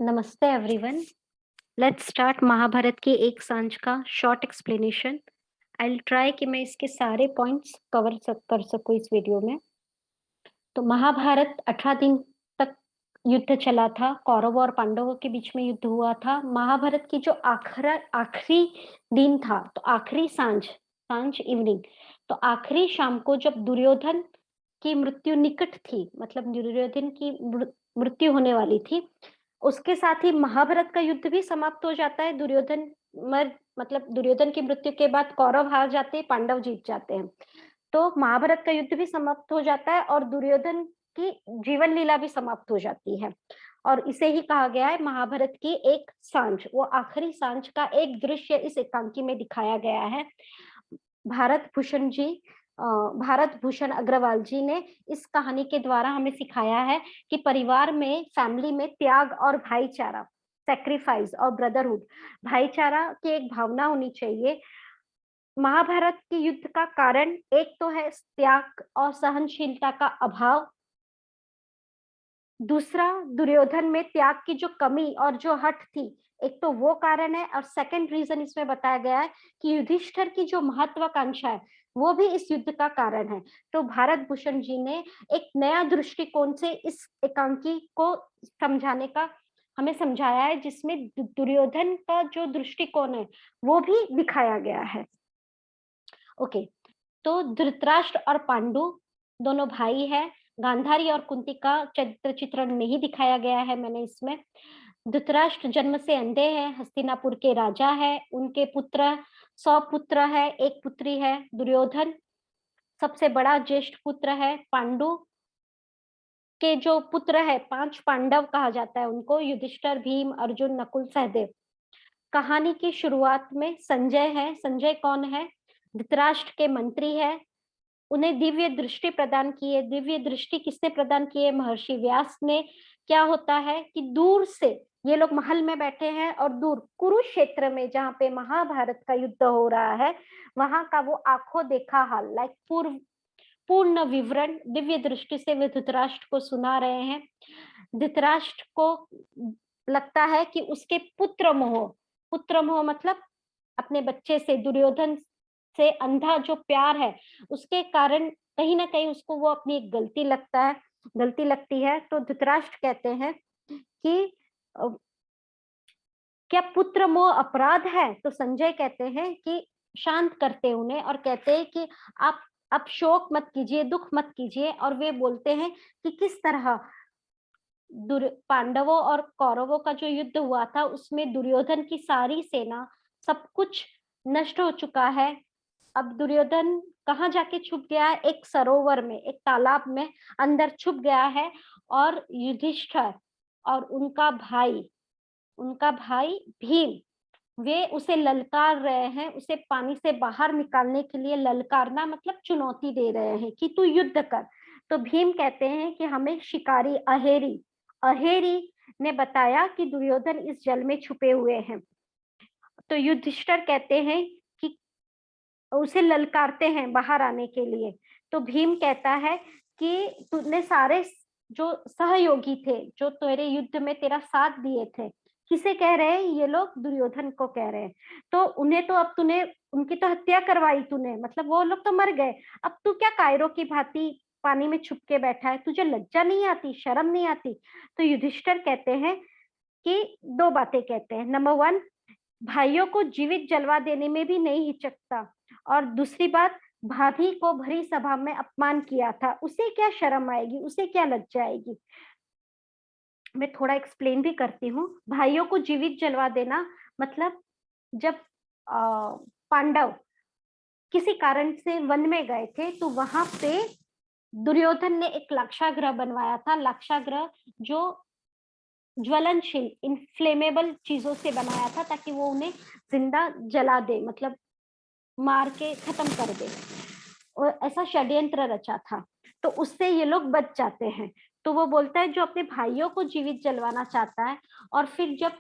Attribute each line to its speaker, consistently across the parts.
Speaker 1: नमस्ते everyone. Let's start Mahabharat की एक सांझ का short explanation. I will try कि मैं इसके सारे पॉइंट्स कर सकूं इस वीडियो में। तो महाभारत 18 दिन तक युद्ध चला था। कौरवों और पांडवों के बीच में युद्ध हुआ था। महाभारत की जो आखिरी दिन था, तो आखिरी सांझ सांझ इवनिंग, तो आखिरी शाम को जब दुर्योधन की मृत्यु निकट थी, मतलब दुर्योधन की मृत्यु होने वाली थी, उसके साथ ही महाभारत का युद्ध भी समाप्त हो जाता है। मतलब दुर्योधन की मृत्यु के बाद कौरव हार जाते हैं, पांडव जीत जाते हैं। तो महाभारत का युद्ध भी समाप्त हो जाता है और दुर्योधन की जीवन लीला भी समाप्त हो जाती है। और इसे ही कहा गया है महाभारत की एक सांझ। वो आखिरी सांझ का एक दृश्य इस एकांकी में दिखाया गया है। भारत भूषण जी भारत भूषण अग्रवाल जी ने इस कहानी के द्वारा हमें सिखाया है कि परिवार में, फैमिली में त्याग और भाईचारा, सेक्रीफाइस और ब्रदरहुड, भाईचारा की एक भावना होनी चाहिए। महाभारत के युद्ध का कारण एक तो है त्याग और सहनशीलता का अभाव, दूसरा दुर्योधन में त्याग की जो कमी और जो हट थी, एक तो वो कारण है। और सेकंड रीजन इसमें बताया गया है कि युधिष्ठिर की जो महत्वाकांक्षा है, वो भी इस युद्ध का कारण है। तो भारत भूषण जी ने एक नया दृष्टिकोण से इस एकांकी को समझाने का हमें समझाया है, जिसमें दुर्योधन का जो दृष्टिकोण है वो भी दिखाया गया है। ओके, तो धृतराष्ट्र और पांडु दोनों भाई है। गांधारी और कुंती का चरित्र चित्रण नहीं दिखाया गया है मैंने इसमें। धृतराष्ट्र जन्म से अंधे हैं, हस्तिनापुर के राजा है। उनके पुत्र 100 पुत्र है, एक पुत्री है। दुर्योधन सबसे बड़ा ज्येष्ठ पुत्र है। पांडु के जो पुत्र है, 5 पांडव कहा जाता है उनको, युधिष्ठिर, भीम, अर्जुन, नकुल, सहदेव। कहानी की शुरुआत में संजय है। संजय कौन है? धृतराष्ट्र के मंत्री है। उन्हें दिव्य दृष्टि प्रदान की है। दिव्य दृष्टि किसने प्रदान की है? महर्षि व्यास ने। क्या होता है कि दूर से ये लोग महल में बैठे हैं और दूर कुरुक्षेत्र में, जहाँ पे महाभारत का युद्ध हो रहा है, वहां का वो आंखों देखा हाल, लाइक पूर्ण विवरण दिव्य दृष्टि से वे धृतराष्ट्र को सुना रहे हैं। धृतराष्ट्र को लगता है कि उसके पुत्र मोह मतलब अपने बच्चे से, दुर्योधन से अंधा जो प्यार है, उसके कारण कहीं ना कहीं उसको वो अपनी एक गलती लगती है। तो धृतराष्ट्र कहते हैं कि क्या पुत्र मोह अपराध है? तो संजय कहते हैं कि शांत करते उन्हें और कहते हैं कि आप शोक मत कीजिए, दुख मत कीजिए। और वे बोलते हैं कि किस तरह पांडवों और कौरवों का जो युद्ध हुआ था, उसमें दुर्योधन की सारी सेना, सब कुछ नष्ट हो चुका है। अब दुर्योधन कहाँ जाके छुप गया है? एक सरोवर में, एक तालाब में अंदर छुप गया है। और युधिष्ठिर और उनका भाई भीम, वे उसे ललकार रहे हैं। उसे पानी से बाहर निकालने के लिए ललकारना मतलब चुनौती दे रहे हैं कि तू युद्ध कर। तो भीम कहते हैं कि हमें शिकारी अहेरी अहेरी ने बताया कि दुर्योधन इस जल में छुपे हुए हैं। तो युधिष्ठिर कहते हैं कि उसे ललकारते हैं बाहर आने के लिए। तो भीम कहता है कि तूने सारे जो सहयोगी थे, जो तेरे युद्ध में तेरा साथ दिए थे, किसे कह रहे हैं ये लोग? दुर्योधन को कह रहे हैं। तो उन्हें तो अब तूने उनकी तो हत्या करवाई तूने, मतलब वो लोग तो मर गए। अब तू क्या कायरों की भांति पानी में छुप के बैठा है? तुझे लज्जा नहीं आती, शर्म नहीं आती? तो युधिष्ठिर कहते हैं कि दो बातें कहते हैं। नंबर 1, भाइयों को जीवित जलवा देने में भी नहीं हिचकता। और दूसरी बात, भाभी को भरी सभा में अपमान किया था, उसे क्या शर्म आएगी, उसे क्या लज्जा आएगी? मैं थोड़ा एक्सप्लेन भी करती हूँ। भाइयों को जीवित जलवा देना मतलब जब पांडव किसी कारण से वन में गए थे, तो वहां पे दुर्योधन ने एक लाक्षागृह बनवाया था। लाक्षागृह जो ज्वलनशील, इनफ्लेमेबल चीजों से बनाया था, ताकि वो उन्हें जिंदा जला दे, मतलब मार के खत्म कर दे। और ऐसा षड्यंत्र रचा था। तो उससे ये लोग बच जाते हैं। तो वो बोलता है जो अपने भाइयों को जीवित जलवाना चाहता है, और फिर जब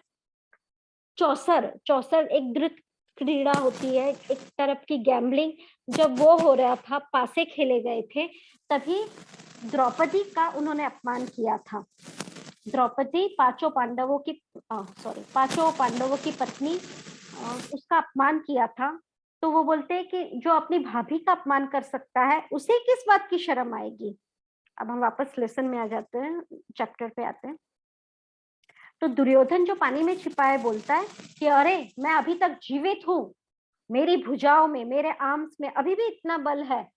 Speaker 1: चौसर चौसर एक द्रुत क्रीड़ा होती है, एक तरफ की गैम्बलिंग, जब वो हो रहा था, पासे खेले गए थे, तभी द्रौपदी का उन्होंने अपमान किया था। द्रौपदी पांचों पांडवों की पत्नी, उसका अपमान किया था, तो वो बोलते हैं कि जो अपनी भाभी का अपमान कर सकता है उसे किस बात की शर्म आएगी। अब हम वापस लेसन में आ जाते हैं, चैप्टर पे आते हैं। तो दुर्योधन जो पानी में छिपा है बोलता है कि अरे मैं अभी तक जीवित हूँ, मेरी भुजाओं में, मेरे आर्म्स में अभी भी इतना बल है,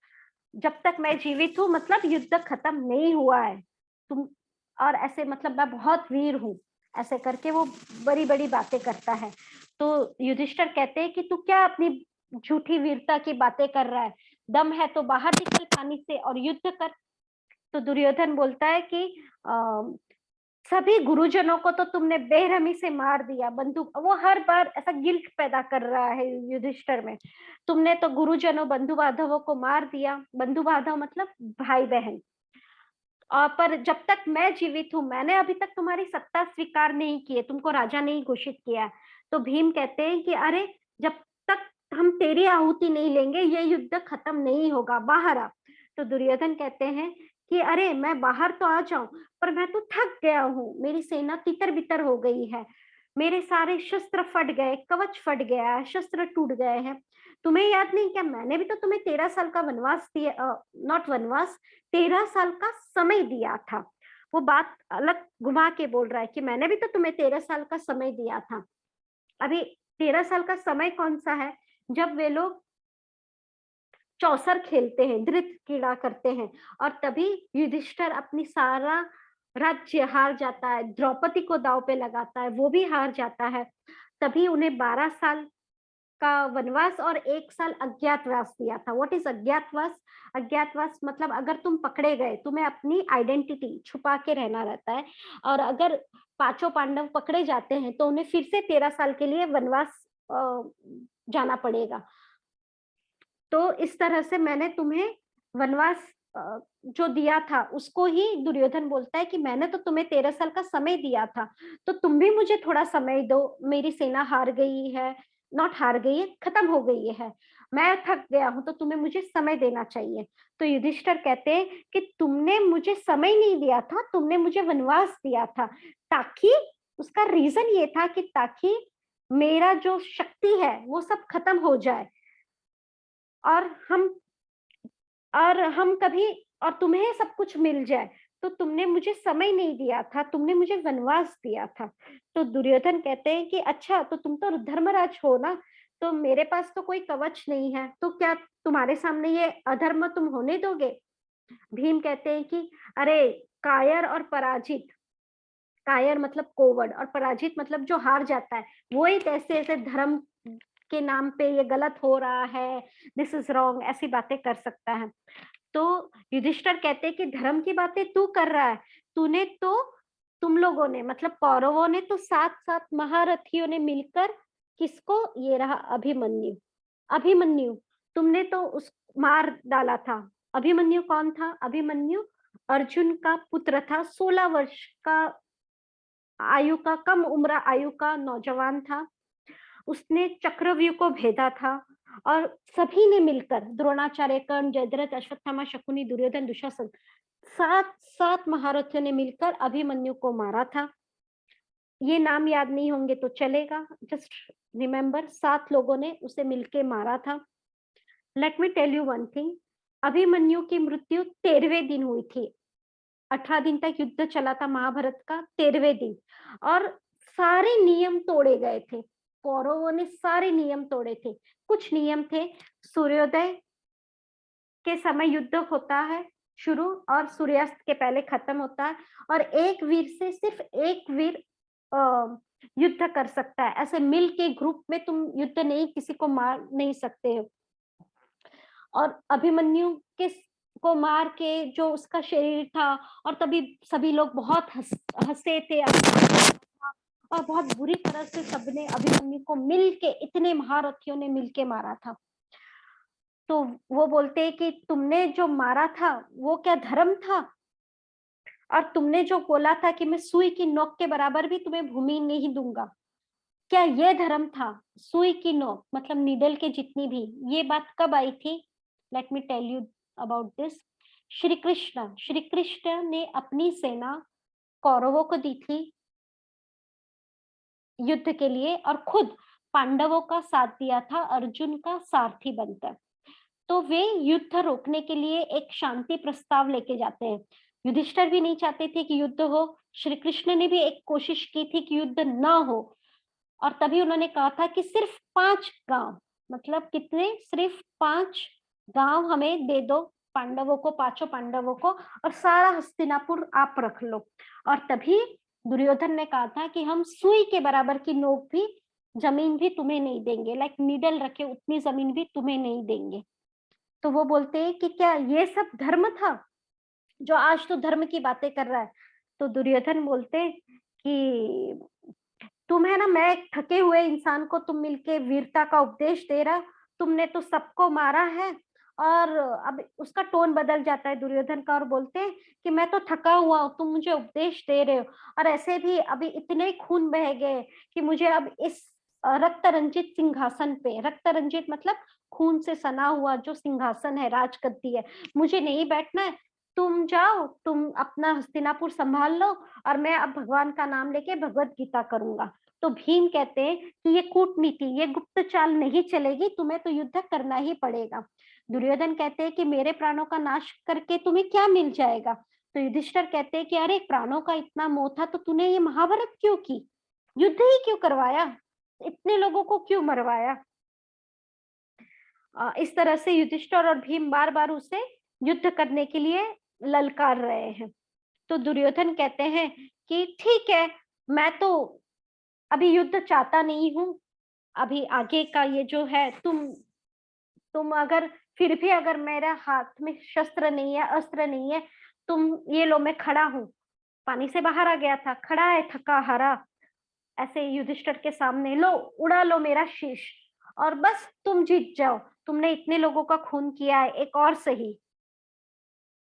Speaker 1: जब तक मैं जीवित हूँ मतलब युद्ध खत्म नहीं हुआ है तुम, और ऐसे मतलब मैं बहुत वीर हूँ, ऐसे करके वो बड़ी बड़ी बातें करता है। तो युधिष्ठिर कहते हैं कि तू क्या अपनी झूठी वीरता की बातें कर रहा है, दम है तो बाहर निकल पानी से और युद्ध कर। तो दुर्योधन बोलता है कि सभी गुरुजनों को तो तुमने बेरहमी से मार दिया, बंधु, वो हर बार ऐसा गिल्ट पैदा कर रहा है युधिष्ठिर में, तुमने तो गुरुजनों बंधु बांधवों को मार दिया, बंधु बांधव मतलब भाई बहन, पर जब तक मैं जीवित हूँ मैंने अभी तक तुम्हारी सत्ता स्वीकार नहीं की है, तुमको राजा नहीं घोषित किया है। तो भीम कहते हैं कि अरे जब तक हम तेरी आहुति नहीं लेंगे ये युद्ध खत्म नहीं होगा, बाहर आ। तो दुर्योधन कहते हैं कि अरे मैं बाहर तो आ जाऊं, पर मैं तो थक गया हूँ, मेरी सेना तितर बितर हो गई है, मेरे सारे शस्त्र फट गए, कवच फट गया है, शस्त्र टूट गए हैं। तुम्हें याद नहीं क्या, मैंने भी तो तुम्हें 13 साल का वनवास दिया, नॉट वनवास, 13 साल का समय दिया था। वो बात अलग घुमा के बोल रहा है कि मैंने भी तो तुम्हें 13 साल का समय दिया था। अभी 13 साल का समय कौन सा है, जब वे लोग चौसर खेलते हैं, धृत क्रीड़ा करते हैं, और तभी युधिष्ठिर अपनी सारा राज्य हार जाता है, द्रौपदी को दांव पे लगाता है, वो भी हार जाता है। तभी उन्हें 12 साल का वनवास और 1 साल अज्ञातवास दिया था। What is अज्ञातवास? अज्ञातवास मतलब अगर तुम पकड़े गए, तुम्हें अपनी आइडेंटिटी छुपा के रहना रहता है, और अगर पांचों पांडव पकड़े जाते हैं तो उन्हें फिर से 13 साल के लिए वनवास जाना पड़ेगा। तो इस तरह से मैंने तुम्हें वनवास जो दिया था उसको ही दुर्योधन बोलता है कि मैंने तो तुम्हें 13 साल का समय दिया था, तो तुम भी मुझे थोड़ा समय दो, मेरी सेना हार गई है, नॉट हार गई है, खत्म हो गई है, मैं थक गया हूं, तो तुम्हें मुझे समय देना चाहिए। तो युधिष्ठिर कहते हैं कि तुमने मुझे समय नहीं दिया था, तुमने मुझे वनवास दिया था, ताकि उसका रीजन ये था कि ताकि मेरा जो शक्ति है वो सब खत्म हो जाए, और हम कभी, और तुम्हें सब कुछ मिल जाए। तो तुमने मुझे समय नहीं दिया था, तुमने मुझे वनवास दिया था। तो दुर्योधन कहते हैं कि अच्छा तो तुम तो धर्मराज हो ना, तो मेरे पास तो कोई कवच नहीं है, तो क्या तुम्हारे सामने ये अधर्म तुम होने दोगे? भीम कहते हैं कि अरे कायर और पराजित, कायर मतलब कोवर्ड, और पराजित मतलब जो हार जाता है, वो ही ऐसे ऐसे धर्म के नाम पे ये गलत हो रहा है, दिस इज रॉन्ग, ऐसी बातें कर सकता है। तो युधिष्ठिर कहते हैं कि धर्म की बातें तू कर रहा है, तूने तो, तुम लोगों ने मतलब कौरवों ने तो 7 7 महारथियों ने मिलकर किसको, ये रहा अभिमन्यु, अभिमन्यु तुमने तो उस मार डाला था। अभिमन्यु कौन था? अभिमन्यु अर्जुन का पुत्र था, 16 वर्ष का आयु का, कम उम्र आयु का नौजवान था। उसने चक्रव्यूह को भेदा था, और सभी ने मिलकर, द्रोणाचार्य, कर्ण, जयद्रथ, अश्वत्थामा, शकुनी, दुर्योधन, दुशासन, 7 7 महारथियों ने मिलकर अभिमन्यु को मारा था। ये नाम याद नहीं होंगे तो चलेगा, जस्ट रिमेम्बर 7 लोगों ने उसे मिलके मारा था। Let me tell you one thing, Abhimanyu की मृत्यु 13वें दिन हुई थी। 18 दिन तक युद्ध चला था महाभारत का, 13वें दिन, और सारे नियम तोड़े गए थे, कौरवों ने सारे नियम तोड़े थे। कुछ नियम थे, सूर्योदय के समय युद्ध होता है शुरू, और सूर्यास्त के पहले खत्म होता है, और एक वीर से सिर्फ एक वीर युद्ध कर सकता है, ऐसे मिल के ग्रुप में तुम युद्ध नहीं, किसी को मार नहीं सकते हो। और अभिमन्यु के को मार के जो उसका शरीर था, और तभी सभी लोग बहुत हंसे थे, और बहुत बुरी तरह से सबने अभिमन्यु को मिलके, इतने महारथियों ने मिलके मारा था। तो वो बोलते हैं कि तुमने जो मारा था वो क्या धर्म था? और तुमने जो बोला था कि मैं सुई की नोक के बराबर भी तुम्हें भूमि नहीं दूंगा, क्या ये धर्म था? सुई की नोक मतलब नीडल के जितनी भी, ये बात कब आई थी? Let me tell you about this. Shri Krishna ने अपनी सेना कौरवों को दी थी युद्ध के लिए, और खुद पांडवों का साथ दिया था अर्जुन का सारथी बनकर। तो वे युद्ध रोकने के लिए एक शांति प्रस्ताव लेके जाते हैं। युधिष्ठिर भी नहीं चाहते थे कि युद्ध हो, श्री कृष्ण ने भी एक कोशिश की थी कि युद्ध ना हो, और तभी उन्होंने कहा था कि सिर्फ 5 गांव, मतलब कितने, सिर्फ 5 गांव हमें दे दो, पांडवों को, पांचों पांडवों को, और सारा हस्तिनापुर आप रख लो। और तभी दुर्योधन ने कहा था कि हम सुई के बराबर की नोक भी, जमीन भी तुम्हें नहीं देंगे, लाइक नीडल रखे उतनी जमीन भी तुम्हें नहीं देंगे। तो वो बोलते हैं कि क्या ये सब धर्म था, जो आज तो धर्म की बातें कर रहा है। तो दुर्योधन बोलते कि तुम है ना, मैं एक थके हुए इंसान को तुम मिलके वीरता का उपदेश दे रहा, तुमने तो सबको मारा है। और अब उसका टोन बदल जाता है दुर्योधन का, और बोलते हैं कि मैं तो थका हुआ हूँ, तुम मुझे उपदेश दे रहे हो, और ऐसे भी अभी इतने खून बह गए कि मुझे अब इस रक्त रंजित सिंहासन पे, रक्त रंजित मतलब खून से सना हुआ जो सिंहासन है, राजगद्दी है, मुझे नहीं बैठना है। तुम जाओ, तुम अपना हस्तिनापुर संभाल लो, और मैं अब भगवान का नाम लेके भगवत गीता करूंगा। तो भीम कहते हैं कि ये कूटनीति, ये गुप्त चाल नहीं चलेगी, तुम्हें तो युद्ध करना ही पड़ेगा। दुर्योधन कहते हैं कि मेरे प्राणों का नाश करके तुम्हें क्या मिल जाएगा। तो युधिष्ठिर कहते हैं कि अरे, प्राणों का इतना मोह था तो तूने ये महाभारत क्यों की, युद्ध ही क्यों करवाया, इतने लोगों को क्यों मरवाया। इस तरह से युधिष्ठिर और भीम बार बार उसे युद्ध करने के लिए ललकार रहे हैं। तो दुर्योधन कहते हैं कि ठीक है, मैं तो अभी युद्ध चाहता नहीं हूँ, अभी आगे का ये जो है, तुम अगर फिर भी, अगर मेरा हाथ में शस्त्र नहीं है, अस्त्र नहीं है, तुम ये लो, मैं खड़ा हूँ, पानी से बाहर आ गया था, खड़ा है थका हारा, ऐसे युधिष्ठिर के सामने, लो उड़ा लो मेरा शीश, और बस तुम जीत जाओ, तुमने इतने लोगों का खून किया है, एक और सही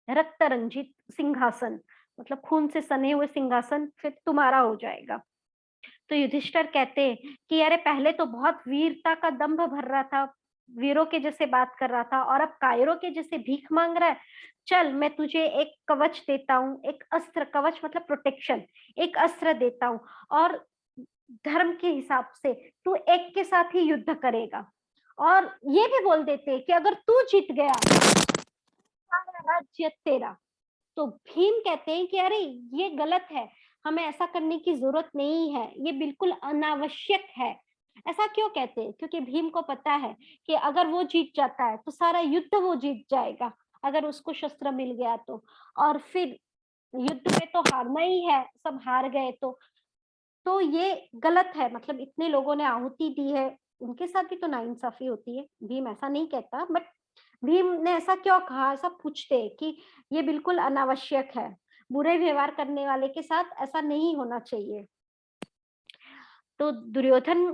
Speaker 1: रक्त रंजित सिंहासन, मतलब खून से सने हुए सिंहासन फिर तुम्हारा हो जाएगा। तो युधिष्ठिर कहते हैं कि अरे, पहले तो बहुत वीरता का दंभ भर रहा था, वीरों के जैसे बात कर रहा था, और अब कायरों के जैसे भीख मांग रहा है। चल, मैं तुझे एक कवच देता हूँ, एक अस्त्र, कवच मतलब प्रोटेक्शन, एक अस्त्र देता हूँ, और धर्म के हिसाब से तू एक के साथ ही युद्ध करेगा। और ये भी बोल देते कि अगर तू जीत गया, सारा राज्य तेरा। तो भीम कहते हैं कि अरे, ये गलत है, हमें ऐसा करने की जरूरत नहीं है, ये बिल्कुल अनावश्यक है। ऐसा क्यों कहते हैं? क्योंकि भीम को पता है कि अगर वो जीत जाता है तो सारा युद्ध वो जीत जाएगा, अगर उसको शस्त्र मिल गया और फिर युद्ध में तो हारना ही है, सब हार गए तो ये गलत है, मतलब इतने लोगों ने आहुति दी है, उनके साथ भी तो नाइंसाफी होती है। भीम ऐसा नहीं कहता, बट भीम ने ऐसा क्यों कहा, ऐसा पूछते कि ये बिल्कुल अनावश्यक है, बुरे व्यवहार करने वाले के साथ ऐसा नहीं होना चाहिए। तो दुर्योधन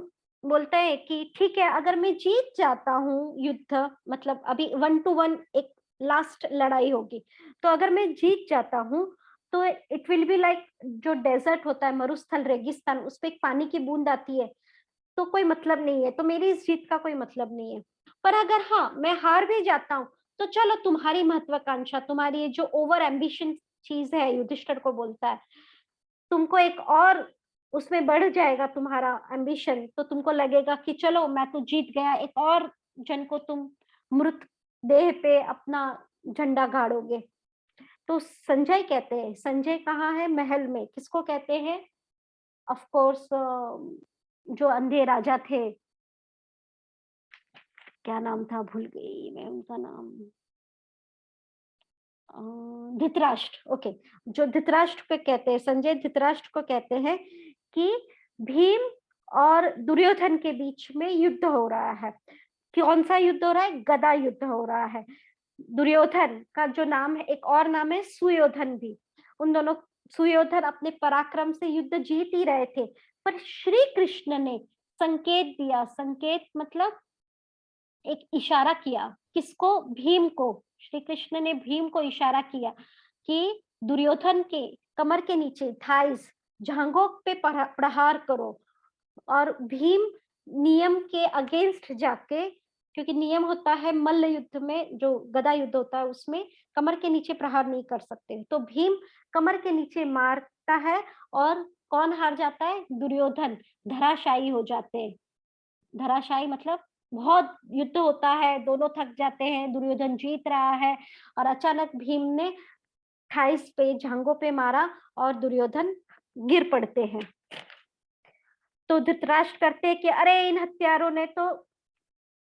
Speaker 1: बोलता है कि ठीक है, अगर मैं जीत जाता हूँ युद्ध, मतलब अभी 1 to 1 एक लास्ट लड़ाई होगी, तो अगर मैं जीत जाता हूँ तो इट विल बी लाइक जो डेजर्ट होता है, मरुस्थल, रेगिस्तान, उस पे एक पानी की बूंद आती है, तो कोई मतलब नहीं है, तो मेरी इस जीत का कोई मतलब नहीं है। पर अगर हाँ, मैं हार भी जाता हूँ, तो चलो, तुम्हारी महत्वाकांक्षा, तुम्हारी ये जो ओवर एम्बिशन चीज है, युधिष्ठिर को बोलता है, तुमको एक और उसमें बढ़ जाएगा तुम्हारा एम्बिशन, तो तुमको लगेगा कि चलो, मैं तो जीत गया, एक और जन को तुम मृत देह पे अपना झंडा गाड़ोगे। तो संजय कहते हैं, संजय कहाँ है? महल में। किसको कहते हैं? ऑफ कोर्स, जो अंधे राजा थे, क्या नाम था, भूल गई मैं उनका नाम, धृतराष्ट्र। ओके, जो धृतराष्ट्र को कहते हैं, संजय धृतराष्ट्र को कहते हैं कि भीम और दुर्योधन के बीच में युद्ध हो रहा है। कौन सा युद्ध हो रहा है? गदा युद्ध हो रहा है। दुर्योधन का जो नाम है, एक और नाम है सुयोधन भी। उन दोनों, सुयोधन अपने पराक्रम से युद्ध जीत ही रहे थे, पर श्री कृष्ण ने संकेत दिया, संकेत मतलब एक इशारा किया, किसको? भीम को। श्री कृष्ण ने भीम को इशारा किया कि दुर्योधन के कमर के नीचे, थाइस, जांघों पे प्रहार करो। और भीम नियम के अगेंस्ट जाके, क्योंकि नियम होता है मल्ल युद्ध में, जो गदा युद्ध होता है उसमें कमर के नीचे प्रहार नहीं कर सकते, तो भीम कमर के नीचे मार जीतता है और कौन हार जाता है? दुर्योधन धराशायी हो जाते हैं। धराशायी मतलब बहुत युद्ध होता है, दोनों थक जाते हैं, दुर्योधन जीत रहा है और अचानक भीम ने थाइस पे, जांघों पे मारा और दुर्योधन गिर पड़ते हैं। तो धृतराष्ट्र करते हैं कि अरे इन हत्यारों ने तो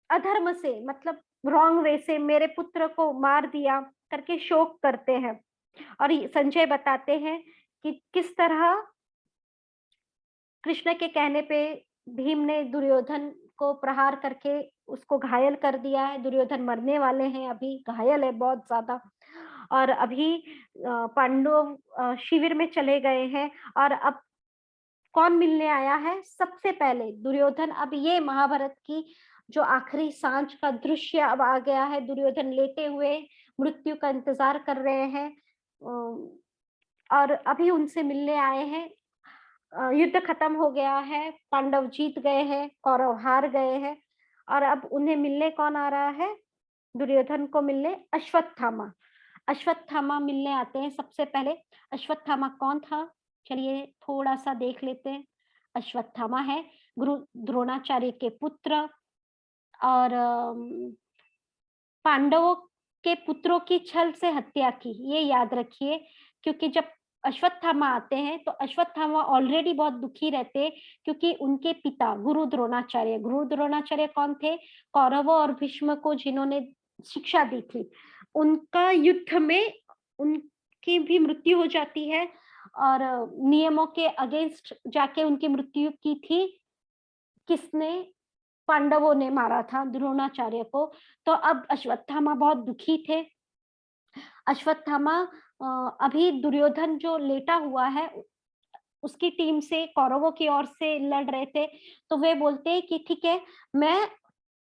Speaker 1: अधर्म से मतलब रॉन्ग वे से मेरे पुत्र को मार दिया करके शोक करते हैं। और संजय बताते हैं कि किस तरह कृष्ण के कहने पे भीम ने दुर्योधन को प्रहार करके उसको घायल कर दिया है। दुर्योधन मरने वाले हैं, अभी घायल है बहुत ज्यादा। और अभी पांडव शिविर में चले गए हैं और अब कौन मिलने आया है? सबसे पहले दुर्योधन। अब ये महाभारत की जो आखिरी सांझ का दृश्य अब आ गया है। दुर्योधन लेटे हुए मृत्यु का इंतजार कर रहे हैं और अभी उनसे मिलने आए हैं। युद्ध खत्म हो गया है, पांडव जीत गए हैं, कौरव हार गए हैं और अब उन्हें मिलने कौन आ रहा है? दुर्योधन को मिलने अश्वत्थामा। अश्वत्थामा मिलने आते हैं सबसे पहले। अश्वत्थामा कौन था? चलिए थोड़ा सा देख लेते हैं। अश्वत्थामा है गुरु द्रोणाचार्य के पुत्र और पांडवों के पुत्रों की छल से हत्या की, ये याद रखिए। क्योंकि जब अश्वत्थामा आते हैं तो अश्वत्थामा ऑलरेडी बहुत दुखी रहते क्योंकि उनके पिता गुरु द्रोणाचार्य कौन थे? कौरवों और भीष्म को जिन्होंने शिक्षा दी थी, उनका युद्ध में उनकी भी मृत्यु हो जाती है और नियमों के अगेंस्ट जाके उनकी मृत्यु की थी। किसने? पांडवों ने मारा था द्रोणाचार्य को। तो अब अश्वत्थामा बहुत दुखी थे। अश्वत्थामा अभी दुर्योधन जो लेटा हुआ है उसकी टीम से, कौरवों की ओर से लड़ रहे थे, तो वे बोलते हैं कि ठीक है, मैं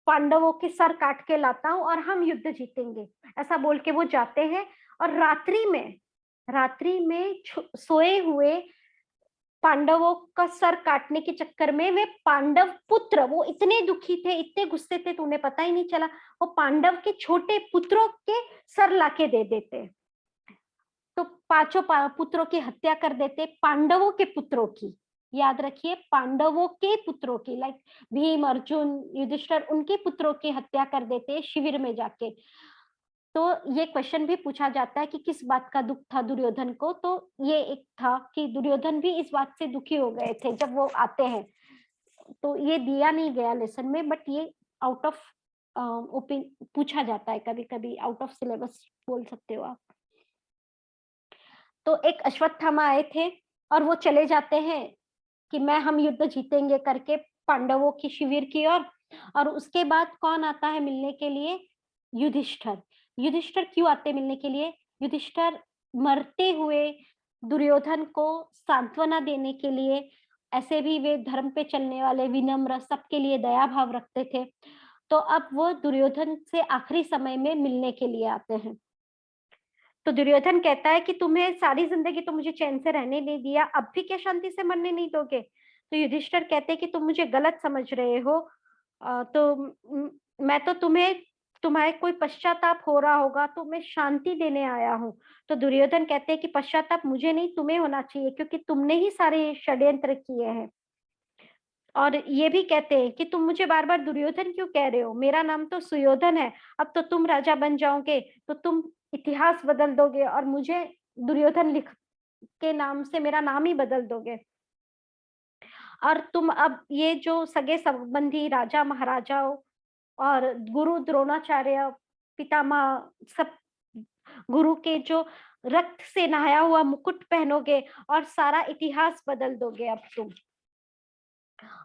Speaker 1: पांडवों के सर काट के लाता हूं और हम युद्ध जीतेंगे। ऐसा बोल के वो जाते हैं और रात्रि में सोए हुए पांडवों का सर काटने के चक्कर में वे पांडव पुत्र, वो इतने दुखी थे, इतने गुस्से थे, तो उन्हें पता ही नहीं चला, वो पांडव के छोटे पुत्रों के सर लाके दे देते। तो पांचों पुत्रों की हत्या कर देते, पांडवों के पुत्रों की। याद रखिए, पांडवों के पुत्रों की, लाइक भीम, अर्जुन, युधिष्ठिर, उनके पुत्रों की हत्या कर देते शिविर में जाके। तो ये क्वेश्चन भी पूछा जाता है कि किस बात का दुख था दुर्योधन को? तो ये एक था कि दुर्योधन भी इस बात से दुखी हो गए थे जब वो आते हैं। तो ये दिया नहीं गया लेसन में, बट ये आउट ऑफ पूछा जाता है कभी कभी, आउट ऑफ सिलेबस बोल सकते हो आप। तो एक अश्वत्थामा आए थे और वो चले जाते हैं कि हम युद्ध जीतेंगे करके पांडवों की शिविर की ओर। और उसके बाद कौन आता है मिलने के लिए? युधिष्ठिर। युधिष्ठिर क्यों आते मिलने के लिए? युधिष्ठिर मरते हुए दुर्योधन को सांत्वना देने के लिए, ऐसे भी वे धर्म पे चलने वाले, विनम्र, सबके लिए दया भाव रखते थे। तो अब वो दुर्योधन से आखिरी समय में मिलने के लिए आते हैं। तो दुर्योधन कहता है कि तुम्हें सारी जिंदगी तो मुझे चैन से रहने नहीं दिया, अब भी क्या शांति से मरने नहीं दोगे? तो युधिष्ठिर कहते हैं कि तुम मुझे गलत समझ रहे हो। मैं तो तुम्हारे कोई पश्चाताप हो रहा होगा तो मैं शांति देने आया हूँ। तो दुर्योधन कहते हैं कि पश्चाताप मुझे नहीं, तुम्हें होना चाहिए, क्योंकि तुमने ही सारे षड्यंत्र किए हैं। और ये भी कहते हैं कि तुम मुझे बार बार दुर्योधन क्यों कह रहे हो? मेरा नाम तो सुयोधन है। अब तो तुम राजा बन जाओगे तो तुम इतिहास बदल दोगे और मुझे दुर्योधन लिख के नाम से मेरा नाम ही बदल दोगे। और तुम अब ये जो सगे संबंधी राजा महाराजाओं और गुरु द्रोणाचार्य, पितामह, सब गुरु के जो रक्त से नहाया हुआ मुकुट पहनोगे और सारा इतिहास बदल दोगे अब तुम।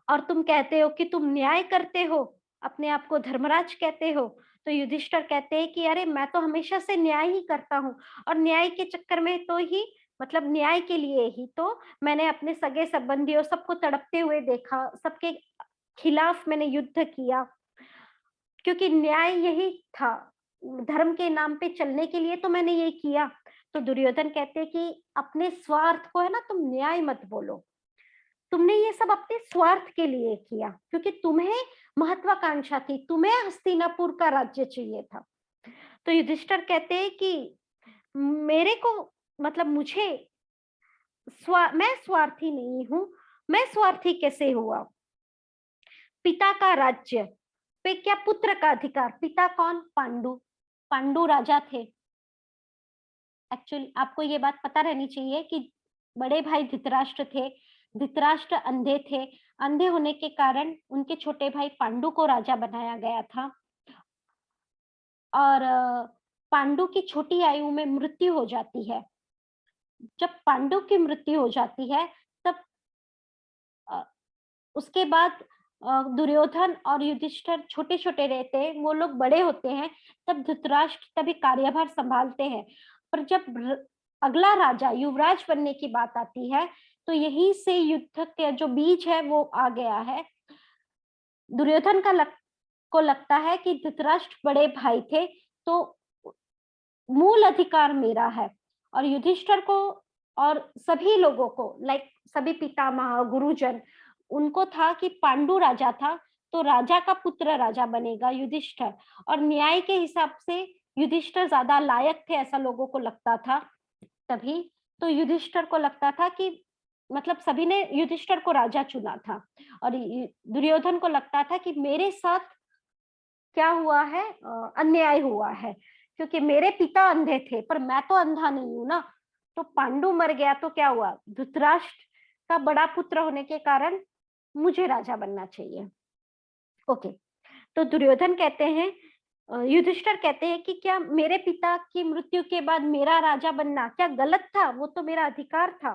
Speaker 1: और तुम कहते हो कि तुम न्याय करते हो, अपने आप को धर्मराज कहते हो। तो युधिष्ठिर कहते हैं कि अरे मैं तो हमेशा से न्याय ही करता हूँ और न्याय के चक्कर में तो ही, मतलब न्याय के लिए ही तो मैंने अपने सगे संबंधियों सबको तड़पते हुए देखा, सबके खिलाफ मैंने युद्ध किया, क्योंकि न्याय यही था, धर्म के नाम पे चलने के लिए तो मैंने ये किया। तो दुर्योधन कहते हैं कि अपने स्वार्थ को है ना, तुम न्याय मत बोलो, तुमने ये सब अपने स्वार्थ के लिए किया, क्योंकि तुम्हें महत्वाकांक्षा थी, तुम्हें हस्तिनापुर का राज्य चाहिए था। तो युधिष्ठिर कहते हैं कि मेरे को, मतलब मुझे मैं स्वार्थी नहीं हूं। मैं स्वार्थी कैसे हुआ? पिता का राज्य पे क्या पुत्र का अधिकार? पिता कौन? पांडु। पांडु राजा थे। एक्चुअली आपको ये बात पता रहनी चाहिए कि बड़े भाई धृतराष्ट्र थे। धृतराष्ट्र अंधे थे। अंधे होने के कारण उनके छोटे भाई पांडु को राजा बनाया गया था। और पांडु की छोटी आयु में मृत्यु हो जाती है। जब पांडु की मृत्यु हो जाती है तब अ, उसके बाद दुर्योधन और युधिष्ठिर छोटे छोटे रहते हैं, वो लोग बड़े होते हैं। तब धृतराष्ट्र तभी कार्यभार संभालते हैं। पर जब अगला राजा युवराज बनने की बात आती है तो यहीं से युद्ध के जो बीज है वो आ गया है। दुर्योधन को लगता है कि धृतराष्ट्र बड़े भाई थे तो मूल अधिकार मेरा है। और युधिष्ठिर को और सभी लोगों को, लाइक सभी पितामह गुरुजन, उनको था कि पांडु राजा था तो राजा का पुत्र राजा बनेगा युधिष्ठिर। और न्याय के हिसाब से युधिष्ठिर ज्यादा लायक थे ऐसा लोगों को लगता था तभी। तो युधिष्ठिर को लगता था कि मतलब सभी ने युधिष्ठिर को राजा चुना था। और दुर्योधन को लगता था कि मेरे साथ क्या हुआ है, अन्याय हुआ है, क्योंकि मेरे पिता अंधे थे पर मैं तो अंधा नहीं हूं ना। तो पांडु मर गया तो क्या हुआ? धृतराष्ट्र का बड़ा पुत्र होने के कारण मुझे राजा बनना चाहिए। ओके। तो दुर्योधन कहते हैं, युधिष्ठिर कहते हैं कि क्या मेरे पिता की मृत्यु के बाद मेरा राजा बनना क्या गलत था? वो तो मेरा अधिकार था।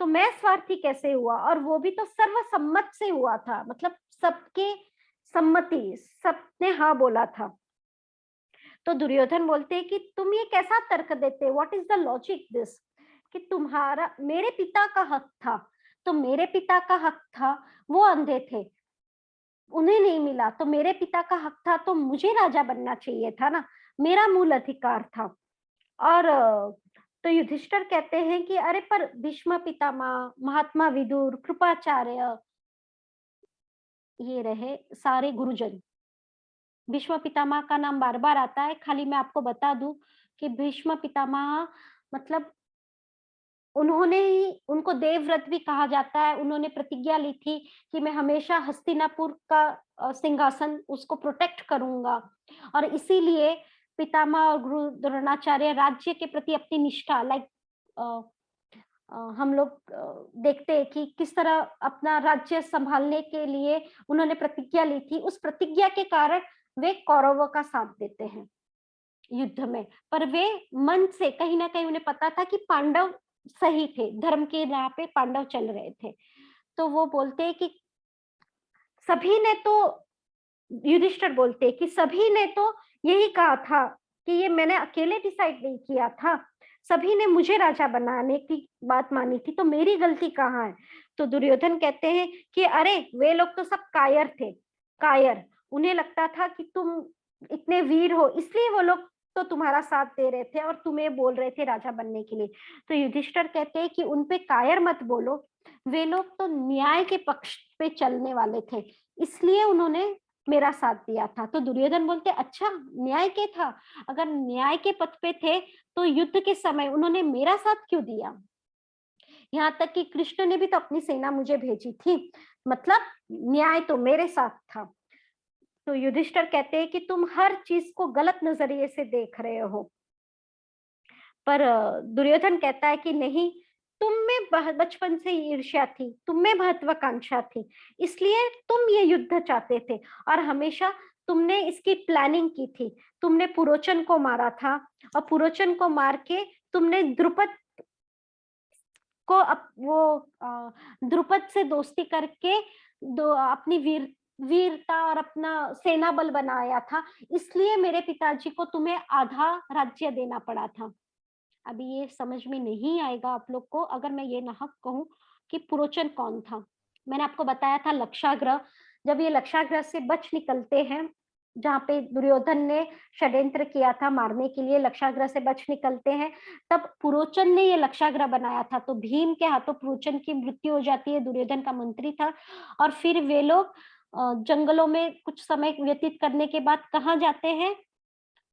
Speaker 1: तो मैं स्वार्थी कैसे हुआ? और वो भी तो सर्वसम्मत से हुआ था, मतलब सबके सम्मति, सबने हाँ बोला था। तो दुर्योधन बोलते हैं कि तुम ये कैसा तर्क देते? What is the logic this? कि तुम्हारा, मेरे पिता का हक था। तो मेरे पिता का हक था, वो अंधे थे, उन्हें नहीं मिला, तो मेरे पिता का हक था तो मुझे राजा बनना चाहिए था ना, मेरा मूल अधिकार था। और तो युधिष्ठिर कहते हैं कि अरे पर भीष्म पितामह, महात्मा विदुर, कृपाचार्य, ये रहे सारे गुरुजन। भीष्म पितामह का नाम बार बार आता है। खाली मैं आपको बता दूं कि भीष्म पितामह मतलब उन्होंने ही, उनको देवव्रत भी कहा जाता है। उन्होंने प्रतिज्ञा ली थी कि मैं हमेशा हस्तिनापुर का सिंहासन उसको प्रोटेक्ट करूंगा। और इसीलिए पितामह और गुरु द्रोणाचार्य राज्य के प्रति अपनी निष्ठा, लाइक हम लोग देखते हैं कि किस तरह अपना राज्य संभालने के लिए उन्होंने प्रतिज्ञा ली थी। उस प्रतिज्ञा के कारण वे कौरवों का साथ देते हैं युद्ध में। पर वे मन से कहीं ना कहीं उन्हें पता था कि पांडव सही थे, धर्म के राह पे पांडव चल रहे थे। तो वो बोलते हैं कि सभी ने तो, युधिष्ठिर बोलते हैं कि सभी ने तो यही कहा था कि ये मैंने अकेले डिसाइड नहीं किया था, सभी ने मुझे राजा बनाने की बात मानी थी, तो मेरी गलती कहाँ है? तो दुर्योधन कहते हैं कि अरे वे लोग तो सब कायर थे, कायर। उन्हें लगता था कि तुम इतने वीर हो, इसलिए वो लोग तो तुम्हारा साथ दे रहे थे और तुम्हें बोल रहे थे राजा बनने के लिए। तो युधिष्ठिर कहते हैं कि उनपे कायर मत बोलो, वे लोग तो न्याय के पक्ष पे चलने वाले थे, इसलिए उन्होंने मेरा साथ दिया था। तो दुर्योधन बोलते अच्छा, न्याय के था? अगर न्याय के पथ पे थे तो युद्ध के समय उन्होंने मेरा साथ क्यों दिया? यहाँ तक कि कृष्ण ने भी तो अपनी सेना मुझे भेजी थी, मतलब न्याय तो मेरे साथ था। तो युधिष्ठिर कहते हैं कि तुम हर चीज को गलत नजरिए से देख रहे हो। पर दुर्योधन कहता है कि नहीं, तुम में बचपन से ईर्ष्या थी, तुम में महत्वाकांक्षा थी, इसलिए तुम ये युद्ध चाहते थे और हमेशा तुमने इसकी प्लानिंग की थी। तुमने पुरोचन को मारा था और पुरोचन को मार के तुमने द्रुपद को द्रुपद से दोस्ती करके अपनी वीरता और अपना सेना बल बनाया था, इसलिए मेरे पिताजी को तुम्हें आधा राज्य देना पड़ा था। अभी ये समझ में नहीं आएगा आप लोग को अगर मैं ये नाहक कहूं कि पुरोचन कौन था। मैंने आपको बताया था लक्षाग्रह। जब ये लक्षाग्रह से बच निकलते हैं, जहाँ पे दुर्योधन ने षड्यंत्र किया था मारने के लिए, लक्षाग्रह से बच निकलते हैं, तब पुरोचन ने ये लक्षाग्रह बनाया था। तो भीम के हाथों पुरोचन की मृत्यु हो जाती है, दुर्योधन का मंत्री था। और फिर वे लोग जंगलों में कुछ समय व्यतीत करने के बाद कहाँ जाते हैं?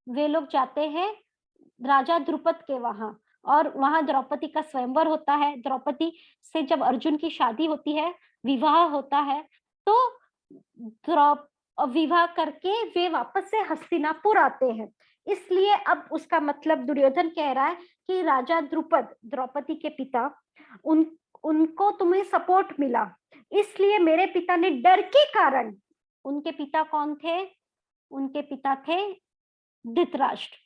Speaker 1: वे लोग जाते हैं राजा द्रुपद के वहां। और वहां द्रौपदी का स्वयंवर होता है। द्रौपदी से जब अर्जुन की शादी होती है, विवाह होता है, तो विवाह करके वे वापस से हस्तिनापुर आते हैं। इसलिए अब उसका मतलब दुर्योधन कह रहा है कि राजा द्रुपद, द्रौपदी के पिता, उन उनको तुम्हें सपोर्ट मिला, इसलिए मेरे पिता ने डर के कारण, उनके पिता कौन थे? उनके पिता थे धृतराष्ट्र।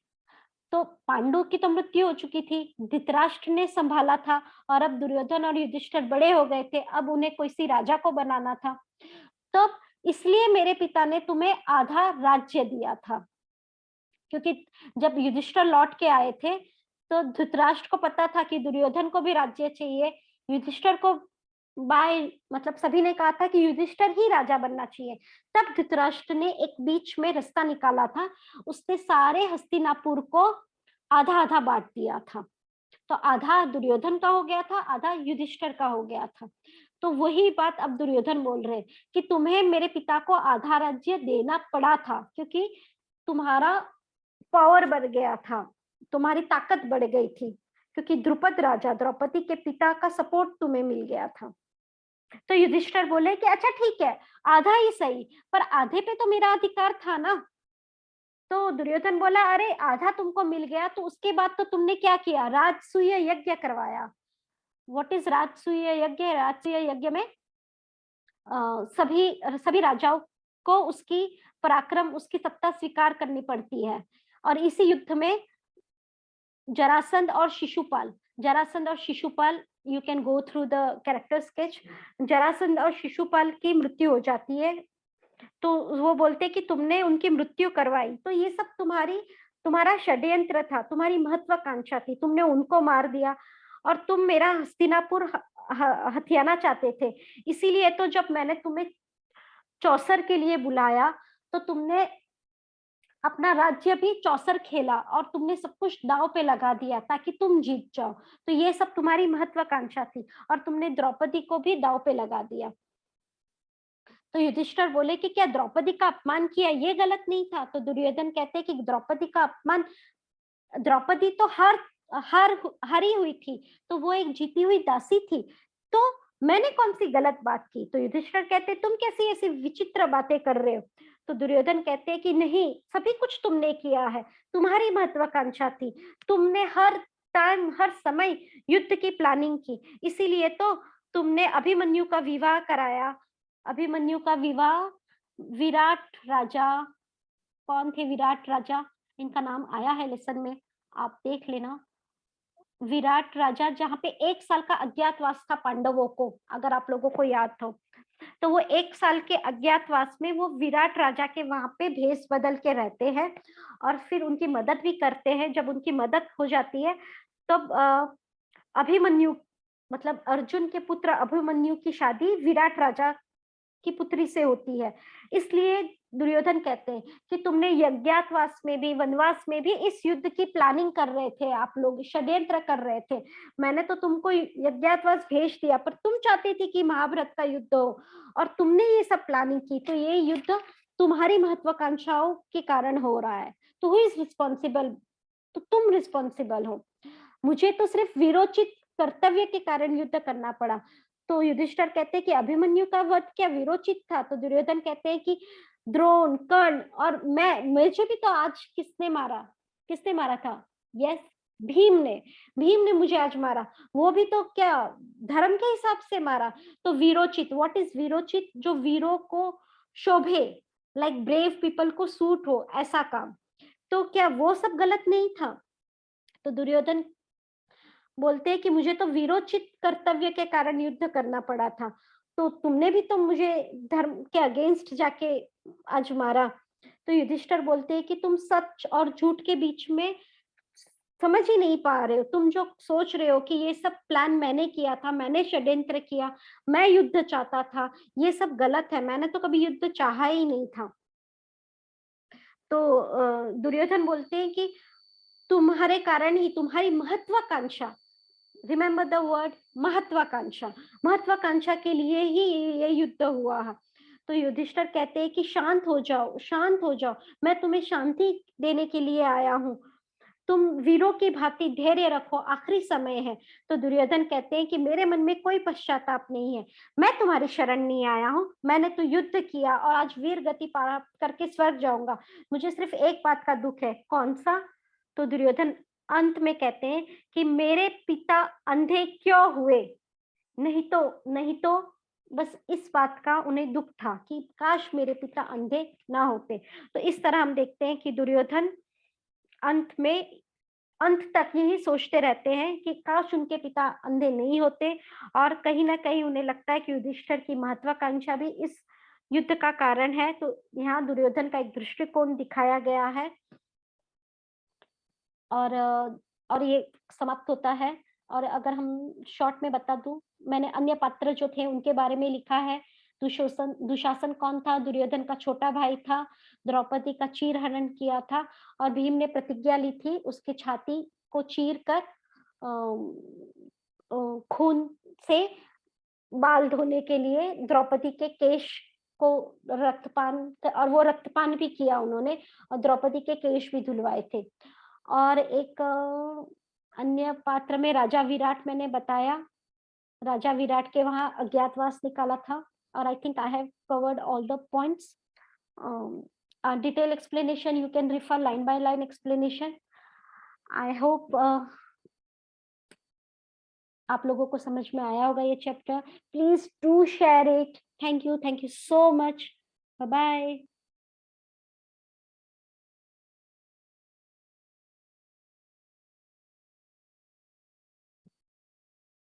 Speaker 1: तो पांडु की तो मृत्यु हो चुकी थी, धृतराष्ट्र ने संभाला था, और अब दुर्योधन और युधिष्ठिर बड़े हो गए थे, अब उन्हें कोई सी राजा को बनाना था। तो इसलिए मेरे पिता ने तुम्हें आधा राज्य दिया था। क्योंकि जब युधिष्ठिर लौट के आए थे, तो धृतराष्ट्र को पता था कि दुर्योधन को भी राज्य चाहिए। युधिष्ठिर को बाय मतलब सभी ने कहा था कि युधिष्ठिर ही राजा बनना चाहिए। तब धृतराष्ट्र ने एक बीच में रास्ता निकाला था, उसने सारे हस्तिनापुर को आधा आधा बांट दिया था। तो आधा दुर्योधन का हो गया था, आधा युधिष्ठिर का हो गया था। तो वही बात अब दुर्योधन बोल रहे कि तुम्हें मेरे पिता को आधा राज्य देना पड़ा था, क्योंकि तुम्हारा पावर बढ़ गया था, तुम्हारी ताकत बढ़ गई थी, क्योंकि द्रुपद राजा, द्रौपदी के पिता का सपोर्ट तुम्हें मिल गया था। तो युधिष्ठिर बोले कि अच्छा ठीक है, आधा ही सही, पर आधे पे तो मेरा अधिकार था ना। तो दुर्योधन बोला, अरे आधा तुमको मिल गया, तो उसके बाद तो तुमने क्या किया? राजसूय यज्ञ करवाया। व्हाट इज राजसूय यज्ञ? राजसूय यज्ञ में सभी सभी राजाओं को उसकी पराक्रम, उसकी सत्ता स्वीकार करनी पड़ती है। और इसी युद्ध में जरासंध और शिशुपाल, जरासंध और Shishupal, you can go through the character sketch, Jarasandh और शिशुपाल की मृत्यु हो जाती है। तो वो बोलते कि तुमने उनकी मृत्यु करवाई, तो ये सब तुम्हारा षड्यंत्र था, तुम्हारी महत्वाकांक्षा थी, तुमने उनको मार दिया, और तुम मेरा हस्तिनापुर हथियाना चाहते थे। इसीलिए तो जब मैंने तुम्हें चौसर के लिए बुलाया, तो तुमने अपना राज्य भी चौसर खेला, और तुमने सब कुछ दांव पे लगा दिया ताकि तुम जीत जाओ। तो ये सब तुम्हारी महत्वाकांक्षा थी, और तुमने द्रौपदी को भी दांव पे लगा दिया। तो युधिष्ठिर बोले कि क्या द्रौपदी का अपमान किया ये गलत नहीं था? तो दुर्योधन कहते हैं कि द्रौपदी का अपमान, द्रौपदी तो हारी हुई थी, तो वो एक जीती हुई दासी थी, तो मैंने कौन सी गलत बात की? तो युधिष्ठिर कहते तुम कैसी ऐसी विचित्र बातें कर रहे हो? तो दुर्योधन कहते हैं कि नहीं, सभी कुछ तुमने किया है, तुम्हारी महत्वाकांक्षा थी, तुमने हर टाइम हर समय युद्ध की प्लानिंग की, इसीलिए तो तुमने अभिमन्यु का विवाह कराया। अभिमन्यु का विवाह विराट राजा, कौन थे विराट राजा? इनका नाम आया है लेसन में, आप देख लेना। विराट राजा, जहाँ पे 1 साल का अज्ञातवास था पांडवों को, अगर आप लोगों को याद हो, तो वो 1 साल के अज्ञातवास में वो विराट राजा के वहां पे भेष बदल के रहते हैं, और फिर उनकी मदद भी करते हैं। जब उनकी मदद हो जाती है, तब अभिमन्यु मतलब अर्जुन के पुत्र अभिमन्यु की शादी विराट राजा की पुत्री से होती है। इसलिए दुर्योधन कहते हैं कि तुमने यज्ञातवास में भी, वनवास में भी इस युद्ध की प्लानिंग कर रहे थे, आप लोग षड्यंत्र कर रहे थे। मैंने तो तुमको यज्ञातवास भेज दिया, पर तुम चाहते थे कि महाभारत का युद्ध हो, और तुमने ये सब प्लानिंग की, तो ये युद्ध तुम्हारी महत्वाकांक्षाओं के कारण हो रहा है। तो हु इज रिस्पॉन्सिबल? तो तुम रिस्पॉन्सिबल हो। मुझे तो सिर्फ वीरोचित कर्तव्य के कारण युद्ध करना पड़ा। तो युधिष्ठिर कहते हैं कि अभिमन्यु का वध क्या वीरोचित था? तो दुर्योधन कहते हैं कि द्रोण, कर्ण और मैं, मुझे भी तो आज किसने मारा था? यस, भीम ने। भीम ने मुझे आज मारा, वो भी तो क्या धर्म के हिसाब से मारा। तो वीरोचित, व्हाट इज वीरोचित? जो वीरों को शोभे, लाइक ब्रेव पीपल को सूट हो, ऐसा काम। तो क्या वो सब गलत नहीं था? तो दुर्योधन बोलते हैं कि मुझे तो वीरोचित कर्तव्य के कारण युद्ध करना पड़ा था, तो तुमने भी तो मुझे धर्म के अगेंस्ट जाके आज मारा। तो युधिष्ठिर बोलते हैं कि तुम सच और झूठ के बीच में समझ ही नहीं पा रहे हो। तुम जो सोच रहे हो कि ये सब प्लान मैंने किया था, मैंने षड्यंत्र किया, मैं युद्ध चाहता था, ये सब गलत है, मैंने तो कभी युद्ध चाहा ही नहीं था। तो दुर्योधन बोलते हैं कि तुम्हारे कारण ही, तुम्हारी महत्वाकांक्षा, रिमेंबर द वर्ड महत्वाकांक्षा, महत्वाकांक्षा के लिए ही ये युद्ध हुआ है। तो युधिष्ठिर कहते हैं कि शांत हो जाओ, शांत हो जाओ, मैं तुम्हें शांति देने के लिए आया हूँ। तुम वीरों की भांति धैर्य रखो, आखिरी समय है। तो दुर्योधन कहते हैं कि मेरे मन में कोई पश्चाताप नहीं है, मैं तुम्हारी शरण नहीं आया हूँ, मैंने तो युद्ध किया और आज वीर गति प्राप्त करके स्वर्ग जाऊंगा, मुझे सिर्फ एक बात का दुख है। कौन सा? तो दुर्योधन अंत में कहते हैं कि मेरे पिता अंधे क्यों हुए, नहीं तो बस इस बात का उन्हें दुख था कि काश मेरे पिता अंधे ना होते। तो इस तरह हम देखते हैं कि दुर्योधन अंत में अंत तक यही सोचते रहते हैं कि काश उनके पिता अंधे नहीं होते, और कहीं ना कहीं उन्हें लगता है कि युधिष्ठिर की महत्वाकांक्षा भी इस युद्ध का कारण है। तो यहाँ दुर्योधन का एक दृष्टिकोण दिखाया गया है, और और ये समाप्त होता है। और अगर हम शॉर्ट में बता दूं, मैंने अन्य पात्र जो थे उनके बारे में लिखा है। दुशासन कौन था? दुर्योधन का छोटा भाई था, द्रौपदी का चीर हरण किया था, और भीम ने प्रतिज्ञा ली थी उसके छाती को चीर कर खून से बाल धोने के लिए द्रौपदी के केश को रक्तपान, और वो रक्तपान भी किया उन्होंने, और द्रौपदी के केश भी धुलवाए थे। और एक अन्य पात्र में राजा विराट मैंने बताया, राजा विराट के वहां अज्ञातवास निकाला था। और I think I have covered all the points. Detail explanation you can refer line by line explanation. I hope आप लोगों को समझ में आया होगा ये chapter. Please do share it. Thank you so much. Bye bye.